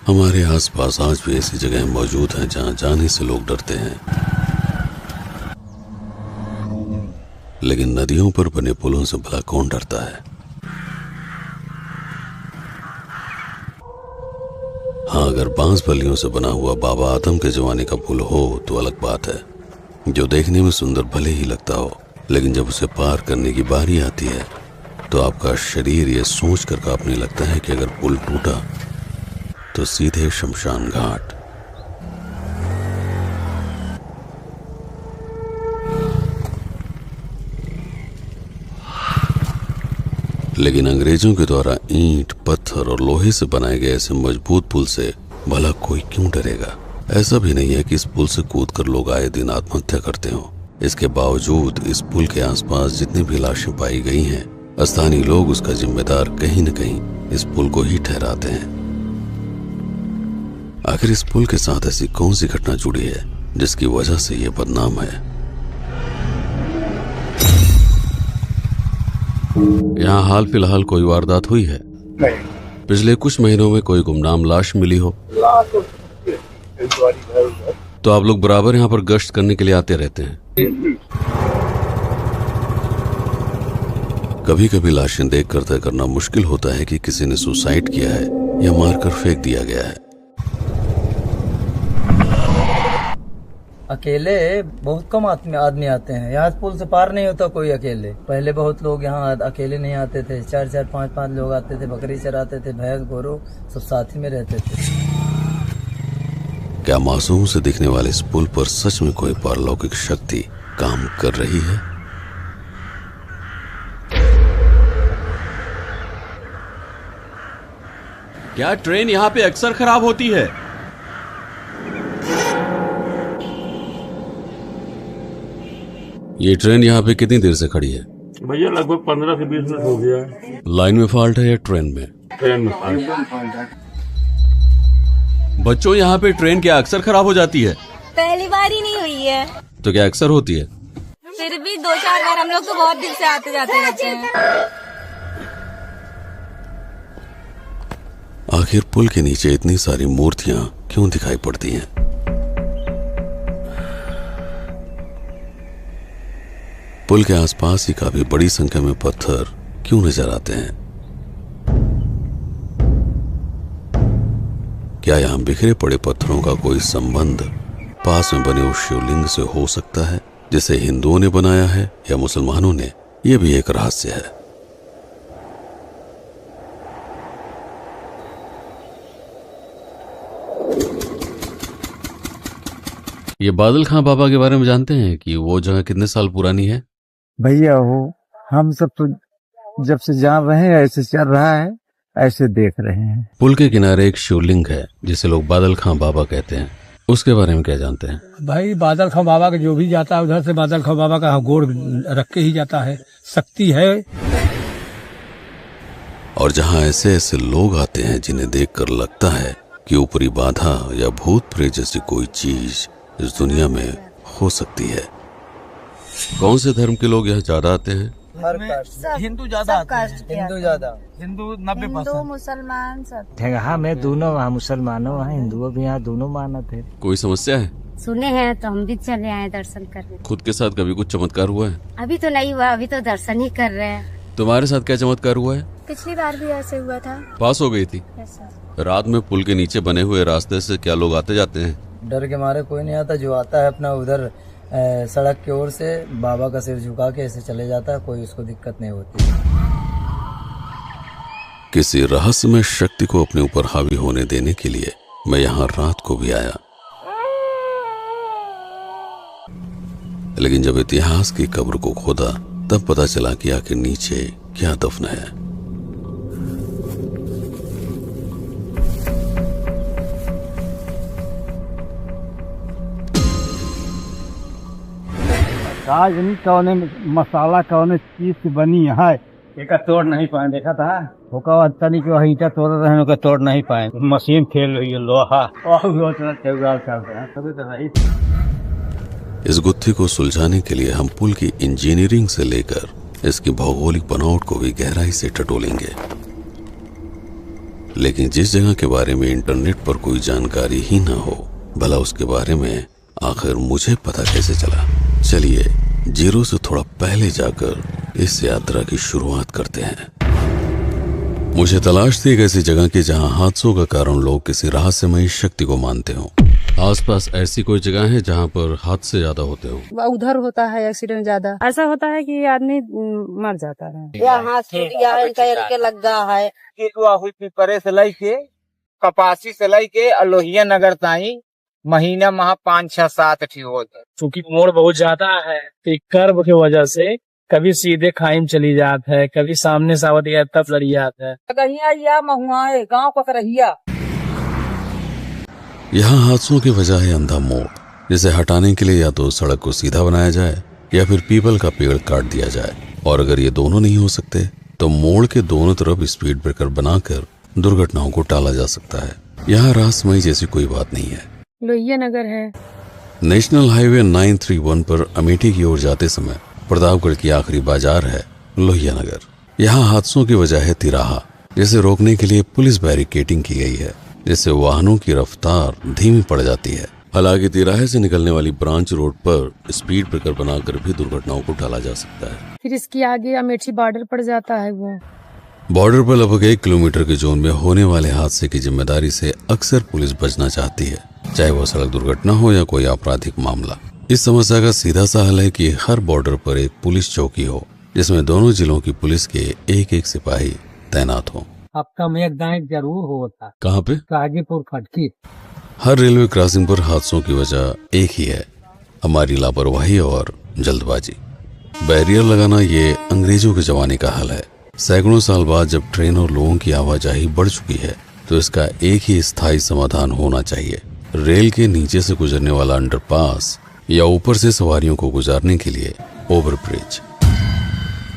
हमारे आसपास आज भी ऐसी जगह मौजूद हैं जहां जाने से लोग डरते हैं, लेकिन नदियों पर बने पुलों से भला कौन डरता है। हाँ, अगर बांस बल्लियों से बना हुआ बाबा आदम के जमाने का पुल हो तो अलग बात है, जो देखने में सुंदर भले ही लगता हो, लेकिन जब उसे पार करने की बारी आती है तो आपका शरीर ये सोच कर कांपने लगता है कि अगर पुल टूटा तो सीधे शमशान घाट। लेकिन अंग्रेजों के द्वारा ईंट, पत्थर और लोहे से बनाए गए ऐसे मजबूत पुल से भला कोई क्यों डरेगा। ऐसा भी नहीं है कि इस पुल से कूदकर लोग आए दिन आत्महत्या करते हों। इसके बावजूद इस पुल के आसपास जितनी भी लाशें पाई गई हैं, स्थानीय लोग उसका जिम्मेदार कहीं न कहीं इस पुल को ही ठहराते हैं। आखिर इस पुल के साथ ऐसी कौन सी घटना जुड़ी है जिसकी वजह से यह बदनाम है। यहाँ हाल फिलहाल कोई वारदात हुई है? नहीं। पिछले कुछ महीनों में कोई गुमनाम लाश मिली हो? तो आप लोग बराबर यहाँ पर गश्त करने के लिए आते रहते हैं? कभी कभी लाशें देखकर तय करना मुश्किल होता है कि किसी ने सुसाइड किया है या मारकर फेंक दिया गया है। अकेले बहुत कम आदमी आते हैं यहाँ, पुल से पार नहीं होता कोई अकेले। पहले बहुत लोग यहाँ अकेले नहीं आते थे, 4-4, 5-5 लोग आते थे, बकरी चराते थे, भैंस गोरू सब साथ ही में रहते थे। क्या मासूम से दिखने वाले इस पुल पर सच में कोई पारलौकिक शक्ति काम कर रही है? क्या ट्रेन यहाँ पे अक्सर खराब होती है? ये ट्रेन यहाँ पे कितनी देर से खड़ी है? भैया लगभग 15 से 20 मिनट हो गया है। लाइन में फॉल्ट है या ट्रेन में? ट्रेन में फॉल्ट है। बच्चों, यहाँ पे ट्रेन क्या अक्सर खराब हो जाती है? पहली बार ही नहीं हुई है। तो क्या अक्सर होती है? फिर भी 2-4 बार, हम लोग तो बहुत दिन से आते जाते रहते हैं। आखिर पुल के नीचे इतनी सारी मूर्तियां क्यों दिखाई पड़ती हैं? पुल के आसपास ही काफी बड़ी संख्या में पत्थर क्यों नजर आते हैं? क्या यहां बिखरे पड़े पत्थरों का कोई संबंध पास में बने उस शिवलिंग से हो सकता है जिसे हिंदुओं ने बनाया है या मुसलमानों ने? यह भी एक रहस्य है। ये बादल खां बाबा के बारे में जानते हैं कि वो जगह कितने साल पुरानी है? भैया वो हम सब तो जब से जान रहे हैं, ऐसे चल रहा है, ऐसे देख रहे हैं। पुल के किनारे एक शिवलिंग है जिसे लोग बादल खां बाबा कहते हैं, उसके बारे में क्या जानते हैं? भाई बादल खां बाबा के जो भी जाता है उधर से बादल खां बाबा का गोड़ रख के ही जाता है, शक्ति है। और जहां ऐसे ऐसे लोग आते हैं जिन्हें देखकर लगता है कि ऊपरी बाधा या भूत प्रेत जैसी कोई चीज इस दुनिया में हो सकती है। कौन से धर्म के लोग यहाँ ज्यादा आते हैं? हर कास्ट, हिंदू ज्यादा आते हैं। हिंदू ज्यादा, हिंदू 90%, मुसलमान सब। हाँ, मैं दोनों वहाँ मुसलमानों वहाँ हिंदुओं भी यहाँ दोनों मानत है। कोई समस्या है? सुने हैं तो हम भी चले आए दर्शन करने। खुद के साथ कभी कुछ चमत्कार हुआ है? अभी तो नहीं हुआ, अभी तो दर्शन ही कर रहे हैं। तुम्हारे साथ क्या चमत्कार हुआ है? पिछली बार भी ऐसे हुआ था। पास हो गई थी? रात में पुल के नीचे बने हुए रास्ते से क्या लोग आते जाते हैं? डर के मारे कोई नहीं आता, जो आता है अपना उधर सड़क की ओर से बाबा का सिर झुका के ऐसे चले जाता है, कोई उसको दिक्कत नहीं होती। किसी रहस्यमय शक्ति को अपने ऊपर हावी होने देने के लिए मैं यहाँ रात को भी आया, लेकिन जब इतिहास की कब्र को खोदा तब पता चला कि आखिर नीचे क्या दफन है। राजनी कौने मसाला कौने चीज से बनी है, एक तोड़ नहीं पाए। देखा था होका तनी के ईटा तोड़ रहे हैं, तोड़ नहीं पाए। मशीन फेल हुई है, लोहा इस गुत्थी को सुलझाने के लिए हम पुल की इंजीनियरिंग से लेकर इसकी भौगोलिक बनावट को भी गहराई से टटोलेंगे। लेकिन जिस जगह के बारे में इंटरनेट पर कोई जानकारी ही ना हो, भला उसके बारे में आखिर मुझे पता कैसे चला? चलिए जीरो से थोड़ा पहले जाकर इस यात्रा की शुरुआत करते हैं। मुझे तलाश थी एक ऐसी जगह की जहां हादसों का कारण लोग किसी रहस्यमयी शक्ति को मानते हो। आसपास ऐसी कोई जगह है जहां पर हादसे ज्यादा होते हो? उधर होता है एक्सीडेंट ज्यादा, ऐसा होता है कि आदमी मर जाता है। यहाँ के लग गया है पीपरे से लाई के कपासी से लाई के लोहिया नगर ताई महीना महा 5 6 7 ठीक होता। चूँकि मोड़ बहुत ज्यादा है तो कर्व की वजह से कभी सीधे खाई में चली जात है, कभी सामने सावत या तब लड़ी जात है। या महुआ गाँव पकड़िया। यहाँ हादसों की वजह है अंधा मोड़, जिसे हटाने के लिए या तो सड़क को सीधा बनाया जाए या फिर पीपल का पेड़ काट दिया जाए, और अगर ये दोनों नहीं हो सकते तो मोड़ के दोनों तरफ स्पीड ब्रेकर बनाकर दुर्घटनाओं को टाला जा सकता है। यहाँ रहस्यमयी जैसी कोई बात नहीं है। लोहिया नगर है। नेशनल हाईवे 931 पर अमेठी की ओर जाते समय प्रतापगढ़ की आखिरी बाजार है लोहिया नगर। यहाँ हादसों की वजह है तिराहा, जिसे रोकने के लिए पुलिस बैरिकेडिंग की गई है, जिससे वाहनों की रफ्तार धीमी पड़ जाती है। हालांकि तिराहे से निकलने वाली ब्रांच रोड पर स्पीड ब्रेकर बनाकर भी दुर्घटनाओं को टाला जा सकता है। फिर इसके आगे अमेठी बॉर्डर पड़ जाता है। वो बॉर्डर पर लगभग 1 किलोमीटर के जोन में होने वाले हादसे की जिम्मेदारी से अक्सर पुलिस बचना चाहती है, चाहे वो सड़क दुर्घटना हो या कोई आपराधिक मामला। इस समस्या का सीधा सा हल है कि हर बॉर्डर पर एक पुलिस चौकी हो, जिसमें दोनों जिलों की पुलिस के एक सिपाही तैनात हो। आपका मेघदान जरूर होता। कहाँ पे? गाजीपुर खटकी। हर रेलवे क्रॉसिंग पर हादसों की वजह एक ही है, हमारी लापरवाही और जल्दबाजी। बैरियर लगाना ये अंग्रेजों के जमाने का हल है। सैकड़ों साल बाद जब ट्रेन और लोगों की आवाजाही बढ़ चुकी है तो इसका एक ही स्थायी समाधान होना चाहिए। रेल के नीचे से गुजरने वाला अंडरपास या ऊपर से सवारियों को गुजारने के लिए ओवरब्रिज।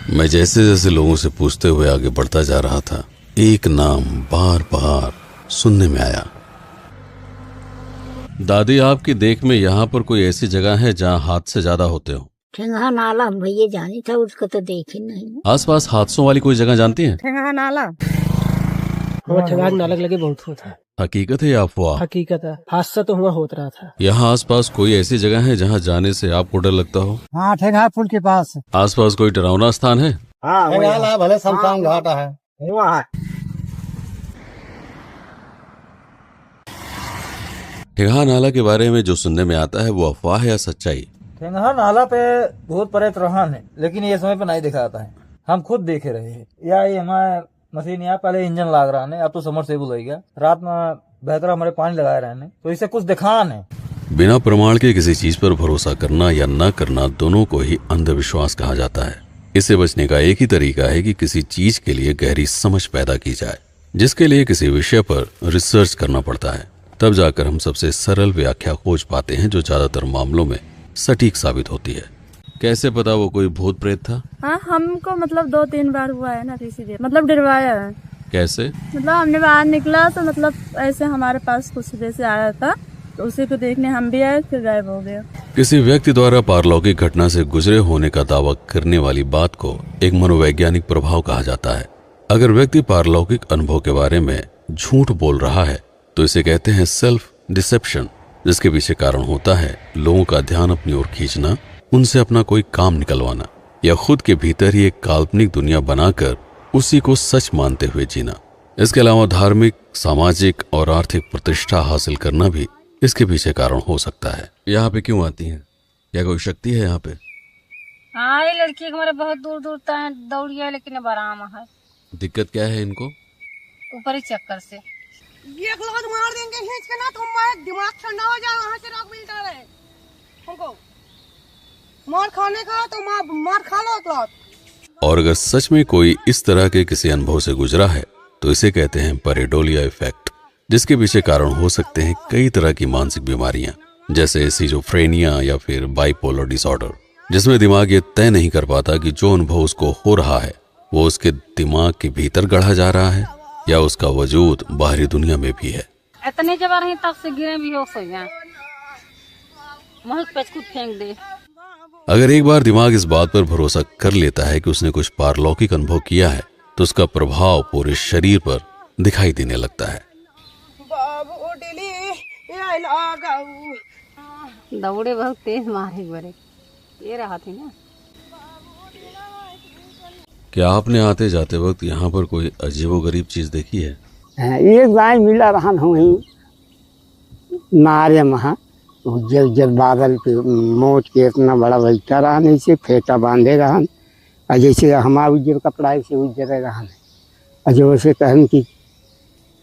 मैं जैसे जैसे लोगों से पूछते हुए आगे बढ़ता जा रहा था, एक नाम बार बार सुनने में आया। दादी, आपकी देख में यहाँ पर कोई ऐसी जगह है जहाँ हादसे ज्यादा होते हो? ठेंगा नाला हम भैया जानी था, उसको तो देखे नहीं। आसपास हादसों वाली कोई जगह जानती हैं? ठेंगा नाला। ठेंगा नाला लगे बहुत होता है। हकीकत है या अफवाह? हकीकत है, हादसा तो हुआ होता रहा था। यहाँ आसपास कोई ऐसी जगह है जहाँ जाने से आपको डर लगता हो? हाँ, ठेंगा पुल के पास। आसपास कोई डरावना स्थान है? हाँ, भले शमशान घाट है। ठेंगा नाला के बारे में जो सुनने में आता है वो अफवाह है या सच्चाई? ठेंगा नाला पे बहुत प्रेत रहन है, लेकिन ये समय पे नहीं दिखाता है। हम खुद देखे रहे हैं। या ये हमारे मशीन यहाँ पहले इंजन लाग रहा है, अब तो समरसेबुल हो गया। रात में बेहतर हमारे पानी लगाए रहने, तो इसे कुछ दिखान है। बिना प्रमाण के किसी चीज पर भरोसा करना या न करना दोनों को ही अंधविश्वास कहा जाता है। इससे बचने का एक ही तरीका है कि किसी चीज के लिए गहरी समझ पैदा की जाए, जिसके लिए किसी विषय पर रिसर्च करना पड़ता है। तब जाकर हम सबसे सरल व्याख्या खोज पाते हैं जो ज्यादातर मामलों में सटीक साबित होती है। कैसे पता वो कोई भूत प्रेत था? हाँ, हमको मतलब 2-3 बार हुआ है ना, इसीलिए मतलब डरवाया है। कैसे? मतलब हमने बाहर निकला तो मतलब ऐसे हमारे पास कुछ जैसे आया था, तो उसी को देखने हम भी आए, फिर गायब हो गया। किसी व्यक्ति द्वारा पारलौकिक घटना से गुजरे होने का दावा करने वाली बात को एक मनोवैज्ञानिक प्रभाव कहा जाता है। अगर व्यक्ति पारलौकिक अनुभव के बारे में झूठ बोल रहा है तो इसे कहते हैं सेल्फ डिसेप्शन, जिसके पीछे कारण होता है लोगों का ध्यान अपनी ओर खींचना, उनसे अपना कोई काम निकलवाना या खुद के भीतर ही एक काल्पनिक दुनिया बनाकर उसी को सच मानते हुए जीना। इसके अलावा धार्मिक, सामाजिक और आर्थिक प्रतिष्ठा हासिल करना भी इसके पीछे कारण हो सकता है। यहाँ पे क्यों आती हैं? क्या कोई शक्ति है यहाँ पे? हाँ, ये लड़की हमारे बहुत दूर दूर तक दौड़ी है, लेकिन अब आराम है। दिक्कत क्या है इनको? ऊपर ही चक्कर से ये मार देंगे खींच के ना, तुम दिमाग ठंडा हो जाए। वहाँ से रॉक मिल रहे हमको मार खाने का, तो मार खा लो तो। और अगर सच में कोई इस तरह के किसी अनुभव से गुजरा है तो इसे कहते हैं पेरेडोलिया इफेक्ट, जिसके पीछे कारण हो सकते हैं कई तरह की मानसिक बीमारियां, जैसे सिजोफ्रेनिया या फिर बाइपोलर डिसऑर्डर, जिसमें दिमाग ये तय नहीं कर पाता कि जो अनुभव उसको हो रहा है वो उसके दिमाग के भीतर गढ़ा जा रहा है या उसका वजूद बाहरी दुनिया में भी है। इतने जब रही तब से गिरे भी हो सही पे खुद फेंक दे। अगर एक बार दिमाग इस बात पर भरोसा कर लेता है कि उसने कुछ पारलौकिक अनुभव किया है तो उसका प्रभाव पूरे शरीर पर दिखाई देने लगता है। दौड़े बहुत तेज मारे बड़े ये रहा थी ना। क्या आपने आते जाते वक्त यहाँ पर कोई अजीबोगरीब चीज देखी है? ये गाय मिला रहन हुई नारे महा जब बादल पे मोच के इतना बड़ा बैठा रहन, ऐसे फेटा बांधे रहन, और जैसे हमारा उज्जर कपड़ा ऐसे उज्जर रहन, और जो वैसे कहन की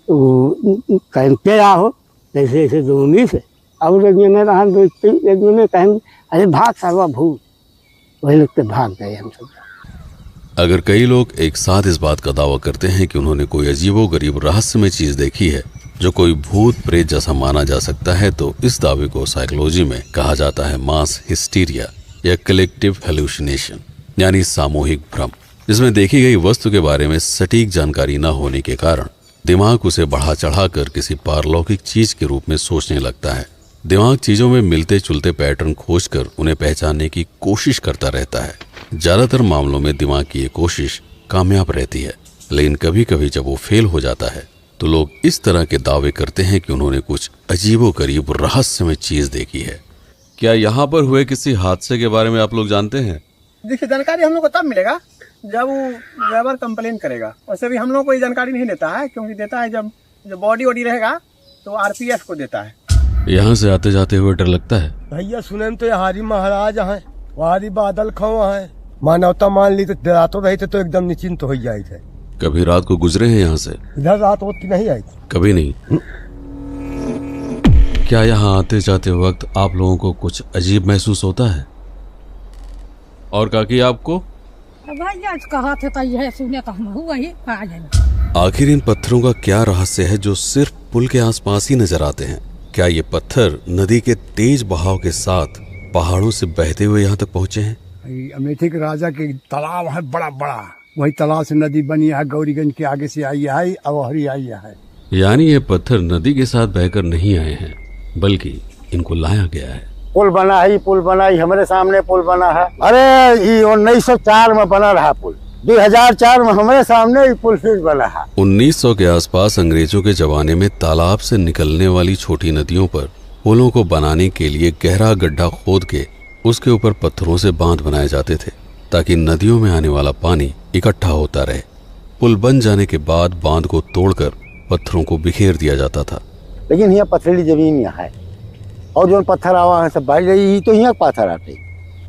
कहन पे आओ जैसे ऐसे दूनी से और एक जने रहन, एक जने कहन अरे भाग सर्वा भूत, वही लोग तो भाग गए हम सब। अगर कई लोग एक साथ इस बात का दावा करते हैं कि उन्होंने कोई अजीबोगरीब रहस्यमय चीज देखी है जो कोई भूत प्रेत जैसा माना जा सकता है, तो इस दावे को साइकोलॉजी में कहा जाता है मास हिस्टीरिया या कलेक्टिव हेलुसिनेशन, यानी सामूहिक भ्रम, जिसमें देखी गई वस्तु के बारे में सटीक जानकारी न होने के कारण दिमाग उसे बढ़ा चढ़ाकर किसी पारलौकिक चीज के रूप में सोचने लगता है। दिमाग चीजों में मिलते जुलते पैटर्न खोजकर उन्हें पहचानने की कोशिश करता रहता है। ज्यादातर मामलों में दिमाग की ये कोशिश कामयाब रहती है, लेकिन कभी कभी जब वो फेल हो जाता है तो लोग इस तरह के दावे करते हैं कि उन्होंने कुछ अजीबोगरीब रहस्यमय चीज देखी है। क्या यहाँ पर हुए किसी हादसे के बारे में आप लोग जानते हैं? देखिए, जानकारी हम लोग को तब मिलेगा जब वो ड्राइवर कंप्लेन करेगा। वैसे भी हम लोग कोई जानकारी नहीं देता है, क्योंकि देता है जब बॉडी वॉडी रहेगा तो आरपीएफ को देता है। यहाँ से आते जाते हुए डर लगता है। भैया सुने तो हारी महाराज है, हारी बादल खवा है, मानवता मान ली तो रातों रही तो एकदम निश्चिंत हो जाए थे। कभी रात को गुजरे हैं यहाँ से? इधर रात होती नहीं आई, कभी नहीं। क्या यहाँ आते जाते वक्त आप लोगों को कुछ अजीब महसूस होता है? और काकी आपको? भैया कहा थे ये सुने तो हम हुआ ही आखिर इन पत्थरों का क्या रहस्य है जो सिर्फ पुल के आसपास ही नजर आते हैं? क्या ये पत्थर नदी के तेज बहाव के साथ पहाड़ों से बहते हुए यहाँ तक पहुँचे हैं? अमेठी के राजा के तालाब है बड़ा बड़ा, वही तालाब से नदी बनी है, गौरीगंज के आगे से आई है, अवहरी आई है। यानी ये पत्थर नदी के साथ बहकर नहीं आए हैं, बल्कि इनको लाया गया है। पुल बना है, पुल बना है, हमारे सामने पुल बना है। अरे ये 1904 में बना रहा पुल, 2004 में हमारे सामने ही पुल फिर बना है। 1900 के आसपास अंग्रेजों के जमाने में तालाब से निकलने वाली छोटी नदियों पर पुलों को बनाने के लिए गहरा गड्ढा खोद के उसके ऊपर पत्थरों से बांध बनाए जाते थे, ताकि नदियों में आने वाला पानी इकट्ठा होता रहे। पुल बन जाने के बाद बांध को तोड़कर पत्थरों को बिखेर दिया जाता था। लेकिन यहाँ पथरीली जमीन यहाँ है, और जो पत्थर आवा है सब भाई गई, तो यहाँ पत्थर आते।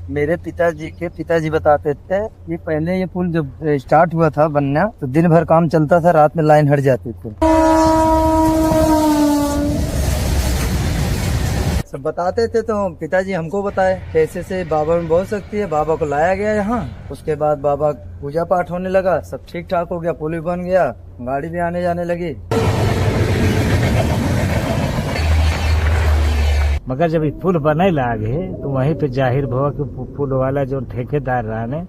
मेरे पिताजी बताते थे ये पहले ये पुल जब स्टार्ट हुआ था बनना तो दिन भर काम चलता था, रात में लाइन हट जाती थी। सब बताते थे तो पिताजी हमको बताए कैसे से बाबा में बहुत शक्ति है। बाबा को लाया गया यहाँ, उसके बाद बाबा पूजा पाठ होने लगा, सब ठीक ठाक हो गया, पुल भी बन गया, गाड़ी भी आने जाने लगी। मगर जब पुल बने लागे तो वहीं पे जाहिर भवा कि पुल वाला जो ठेकेदार रहा ने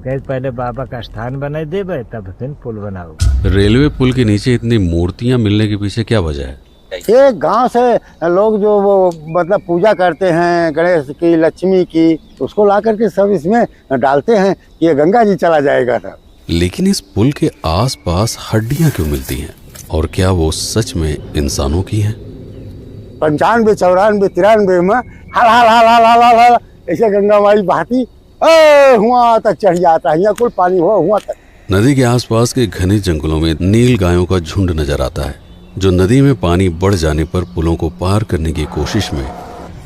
कहे पहले बाबा का स्थान बनाए देवे तब फिर पुल बनाओ। रेलवे पुल के नीचे इतनी मूर्तियाँ मिलने के पीछे क्या वजह है? एक गांव से लोग जो वो मतलब पूजा करते हैं गणेश की, लक्ष्मी की, उसको ला करके सब इसमें डालते हैं, ये गंगा जी चला जाएगा था। लेकिन इस पुल के आसपास हड्डियां क्यों मिलती हैं? और क्या वो सच में इंसानों की हैं? 95, 94, 93 में हल हल हल हल हल हल हल ऐसे गंगा माई बहती हुआ तक चढ़ जाता है, यहाँ कुल पानी हुआ तक। नदी के आसपास के घने जंगलों में नील गायों का झुंड नजर आता है, जो नदी में पानी बढ़ जाने पर पुलों को पार करने की कोशिश में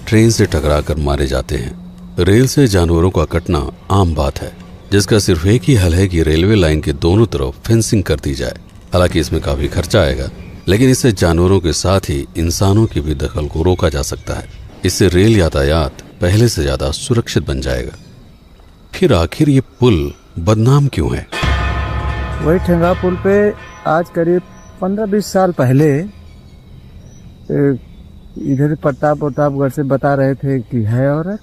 ट्रेन से टकराकर मारे जाते हैं। रेल से जानवरों का कटना आम बात है, जिसका सिर्फ एक ही हल है कि रेलवे लाइन के दोनों तरफ फेंसिंग कर दी जाए। हालांकि इसमें काफी खर्चा आएगा, लेकिन इससे जानवरों के साथ ही इंसानों की भी दखल को रोका जा सकता है। इससे रेल यातायात पहले से ज्यादा सुरक्षित बन जाएगा। फिर आखिर ये पुल बदनाम क्यों है? वही ठेंगा पुल पे आज करीब 15-20 साल पहले इधर प्रतापगढ़ से बता रहे थे कि है औरत,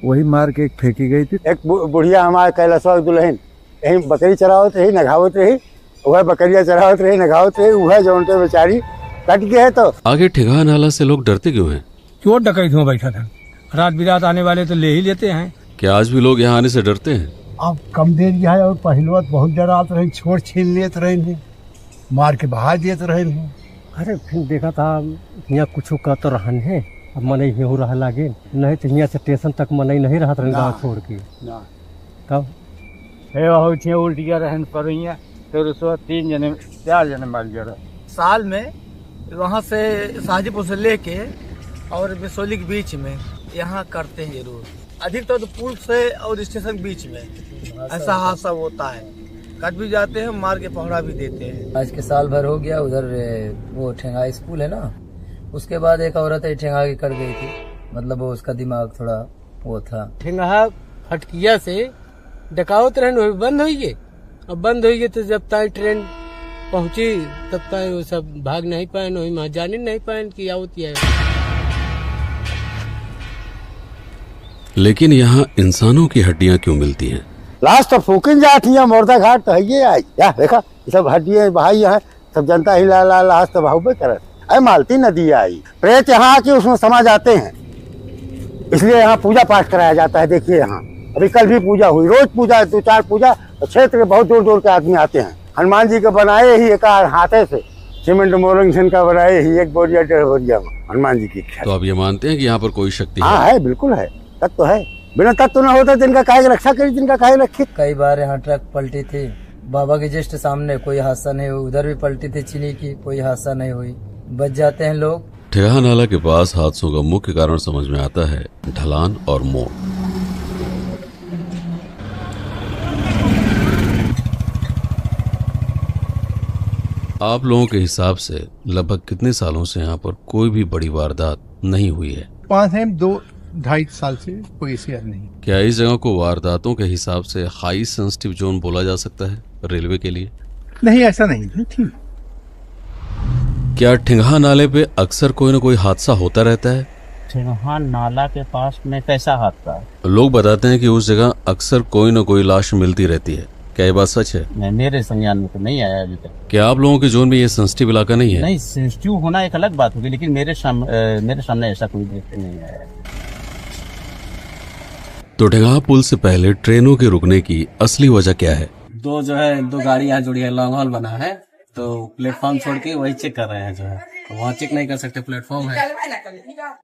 वही मार के एक फेंकी गई थी। एक बुढ़िया हमारे कैलाशवा दुल्हन यही बकरी चरावत रही, नघावत रही, वह बकरिया चरावत रही, नघावत रही, वह जो उनके बेचारी कट गए है। तो आगे ठेगा नाला से लोग डरते क्यों हैं? चोर डकैत में बैठा था, रात बिरात आने वाले तो ले ही लेते हैं। क्या आज भी लोग यहाँ आने से डरते हैं? अब कम देर है और पहले बहुत डराते रहे, छोड़ छीन लेते रहे। मार के बाहर दिए तो रहे हूँ। अरे फिर देखा था यहाँ कुछ का तो रहन है, अब मन ही हो रहा लागे, नहीं तो यहाँ से स्टेशन तक मन ही नहीं रहा गाँव छोड़ के। तब हे उल्टिया रहन पर फिर उसको 4 जने मर गए। साल में वहाँ से शाहजीपुर से लेके और बिसौली के बीच में यहाँ करते हैं जरूर, अधिकतर तो पुल से और स्टेशन के बीच में ऐसा हादसा होता है। कट भी जाते हैं, मार के पहरा भी देते हैं। आज के साल भर हो गया, उधर वो ठेंगा स्कूल है ना, उसके बाद एक औरत ठेंगा की कर गई थी, मतलब वो उसका दिमाग थोड़ा वो था। ठेंगा फटकिया से डकावत रहन बंद हुई है, अब बंद हुई है तो जब तक ट्रेन पहुंची तब तक वो सब भाग नहीं पाए, वही जाने नहीं पाए कि आवती है। लेकिन यहाँ इंसानों की हड्डियाँ क्यों मिलती हैं? लाश तो फूकिन जाती है, मुर्दा घाट तो है आई या देखा ये सब हड्डियाँ भाई है, सब जनता ही ला लाश तो भाव पे करे। अरे मालती नदी आई, प्रेत यहाँ आके उसमें समा जाते हैं, इसलिए यहाँ पूजा पाठ कराया जाता है। देखिए यहाँ अभी कल भी पूजा हुई, रोज पूजा 2-4 पूजा, क्षेत्र के बहुत दूर दूर के आदमी आते हैं। हनुमान जी के बनाए ही एक हाथे से सीमेंट मोरंग का बनाए ही 1 बोरिया 1.5 बोरिया हनुमान जी की। तो आप ये मानते हैं कि यहाँ पर कोई शक्ति हाँ है, बिल्कुल है, तत्व है। बिना तत्व न होता जिनका काहे रक्षा करी, जिनका काहे रखी। कई बार यहाँ ट्रक पलटी थी, बाबा के जस्ट सामने, कोई हादसा नहीं हुई। उधर भी पलटी थी चीनी की, कोई हादसा नहीं हुई, बच जाते हैं लोग। ठेहा नाला के पास हादसों का मुख्य कारण समझ में आता है ढलान और मोड़। आप लोगों के हिसाब से लगभग कितने सालों से यहाँ पर कोई भी बड़ी वारदात नहीं हुई है? 2-2.5 साल से कोई ऐसी नहीं। क्या इस जगह को वारदातों के हिसाब से हाई सेंसिटिव जोन बोला जा सकता है रेलवे के लिए? नहीं, ऐसा नहीं। ठीक। क्या ठिंगा नाले पे अक्सर कोई न कोई हादसा होता रहता है? ठिंगा नाला के पास में कैसा हादसा है? लोग बताते हैं कि उस जगह अक्सर कोई न कोई लाश मिलती रहती है, क्या ये बात सच है? मेरे संज्ञान में तो नहीं आया अभी तक। क्या आप लोगों के जोन में ये सेंसिटिव इलाका नहीं है? नहीं, सेंसिटिव होना एक अलग बात होगी, लेकिन मेरे सामने ऐसा कोई देखते नहीं आया। तो ठिंगा पुल से पहले ट्रेनों के रुकने की असली वजह क्या है? दो गाड़ी यहाँ जुड़ी है, लॉन्ग हॉल बना है, तो प्लेटफॉर्म छोड़ के वही चेक कर रहे हैं। तो वहाँ चेक नहीं कर सकते, प्लेटफॉर्म है।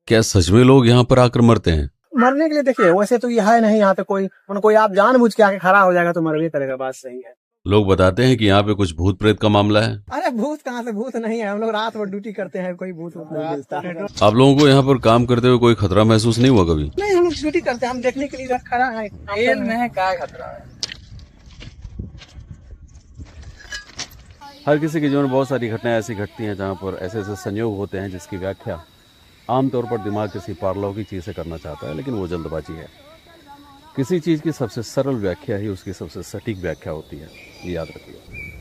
क्या सच में लोग यहाँ पर आकर मरते हैं? मरने के लिए देखिए, वैसे तो ये है नहीं यहाँ पे कोई आप जानबूझ के आके खड़ा हो जाएगा तो मर भी करेगा, बात सही है। लोग बताते हैं कि यहाँ पे कुछ भूत प्रेत का मामला है। अरे भूत कहाँ से, भूत नहीं है, हम लोग रात भर ड्यूटी करते हैं, कोई भूत नहीं मिलता है। आप लोगों को यहाँ पर काम करते हुए कोई खतरा महसूस नहीं हुआ कभी? नहीं, हम लोग ड्यूटी करते हैं, हम देखने के लिए खड़ा है। जेल में है, क्या खतरा है? हर किसी के जीवन में बहुत सारी घटनाएं ऐसी घटती हैं जहाँ पर ऐसे ऐसे संयोग होते हैं जिसकी व्याख्या आमतौर पर दिमाग किसी पारलौकिक चीज़ से करना चाहता है, लेकिन वो जल्दबाजी है। किसी चीज़ की सबसे सरल व्याख्या ही उसकी सबसे सटीक व्याख्या होती है, ये याद रखिए।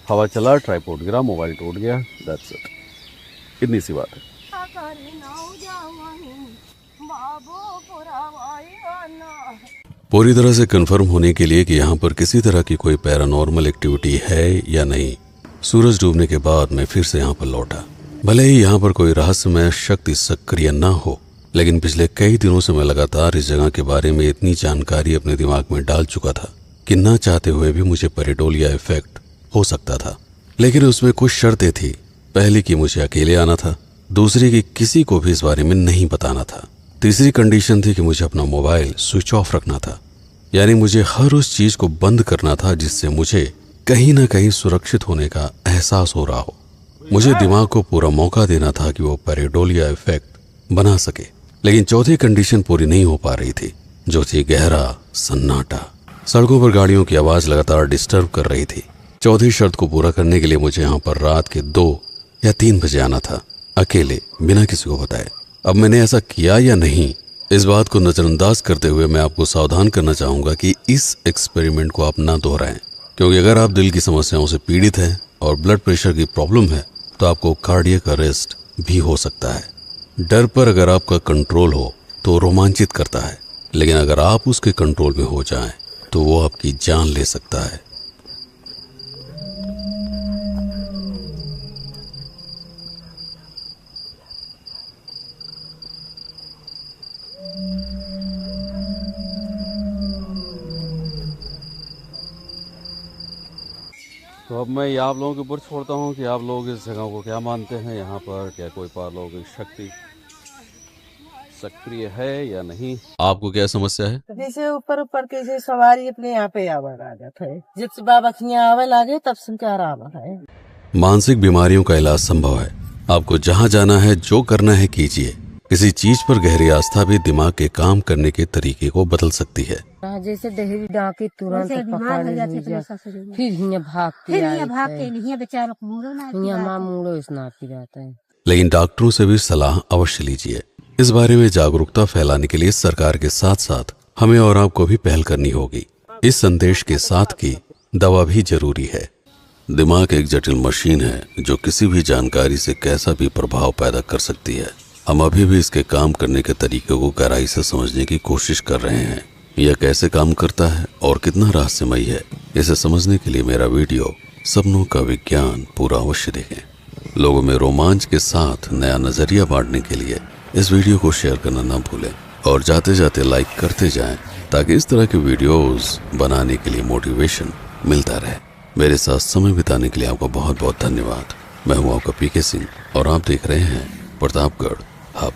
हवा चला, ट्राइपॉड गिरा, मोबाइल टूट गया, दैट्स इट। इतनी सी बात है। पूरी तरह से कंफर्म होने के लिए कि यहाँ पर किसी तरह की कोई पैरानॉर्मल एक्टिविटी है या नहीं, सूरज डूबने के बाद मैं फिर से यहाँ पर लौटा। भले ही यहाँ पर कोई रहस्यमय शक्ति सक्रिय न हो, लेकिन पिछले कई दिनों से मैं लगातार इस जगह के बारे में इतनी जानकारी अपने दिमाग में डाल चुका था कि न चाहते हुए भी मुझे पेरिडोलिया इफेक्ट हो सकता था। लेकिन उसमें कुछ शर्तें थी। पहली कि मुझे अकेले आना था, दूसरी कि किसी को भी इस बारे में नहीं बताना था, तीसरी कंडीशन थी कि मुझे अपना मोबाइल स्विच ऑफ रखना था, यानी मुझे हर उस चीज को बंद करना था जिससे मुझे कहीं ना कहीं सुरक्षित होने का एहसास हो रहा हो। मुझे दिमाग को पूरा मौका देना था कि वो पेरिडोलिया इफेक्ट बना सके। लेकिन चौथी कंडीशन पूरी नहीं हो पा रही थी, जो थी गहरा सन्नाटा। सड़कों पर गाड़ियों की आवाज लगातार डिस्टर्ब कर रही थी। चौथी शर्त को पूरा करने के लिए मुझे यहाँ पर रात के 2 या 3 बजे आना था, अकेले, बिना किसी को बताए। अब मैंने ऐसा किया या नहीं, इस बात को नजरअंदाज करते हुए मैं आपको सावधान करना चाहूंगा कि इस एक्सपेरिमेंट को आप ना दोहराएं, क्योंकि अगर आप दिल की समस्याओं से पीड़ित हैं और ब्लड प्रेशर की प्रॉब्लम है तो आपको कार्डियक अरेस्ट भी हो सकता है। डर पर अगर आपका कंट्रोल हो तो रोमांचित करता है, लेकिन अगर आप उसके कंट्रोल में हो जाएं, तो वो आपकी जान ले सकता है। तो अब मैं ये आप लोगों के ऊपर छोड़ता हूँ कि आप लोग इस जगह को क्या मानते हैं। यहाँ पर क्या कोई पारलौकिक शक्ति सक्रिय है या नहीं? आपको क्या समस्या है? जैसे ऊपर ऊपर के जैसे सवारी अपने यहाँ पे आवर आ जाता है, जब से बाबा के यहाँ आवे लागे तब से क्या आराम है। मानसिक बीमारियों का इलाज संभव है। आपको जहाँ जाना है, जो करना है कीजिए। किसी चीज पर गहरी आस्था भी दिमाग के काम करने के तरीके को बदल सकती है। जैसे देहरी डाके तुरंत पकड़ फिर भागती है। लेकिन डॉक्टरों से भी सलाह अवश्य लीजिए। इस बारे में जागरूकता फैलाने के लिए सरकार के साथ साथ हमें और आपको भी पहल करनी होगी। इस संदेश के साथ की दवा भी जरूरी है। दिमाग एक जटिल मशीन है जो किसी भी जानकारी से कैसा भी प्रभाव पैदा कर सकती है। हम अभी भी इसके काम करने के तरीके को गहराई से समझने की कोशिश कर रहे हैं। यह कैसे काम करता है और कितना रहस्यमय है, इसे समझने के लिए मेरा वीडियो सपनों का विज्ञान पूरा अवश्य देखें। लोगों में रोमांच के साथ नया नजरिया बांटने के लिए इस वीडियो को शेयर करना ना भूलें और जाते जाते लाइक करते जाएं, ताकि इस तरह के वीडियोस बनाने के लिए मोटिवेशन मिलता रहे। मेरे साथ समय बिताने के लिए आपका बहुत बहुत धन्यवाद। मैं हूं आपका पीके सिंह और आप देख रहे हैं प्रतापगढ़ हब।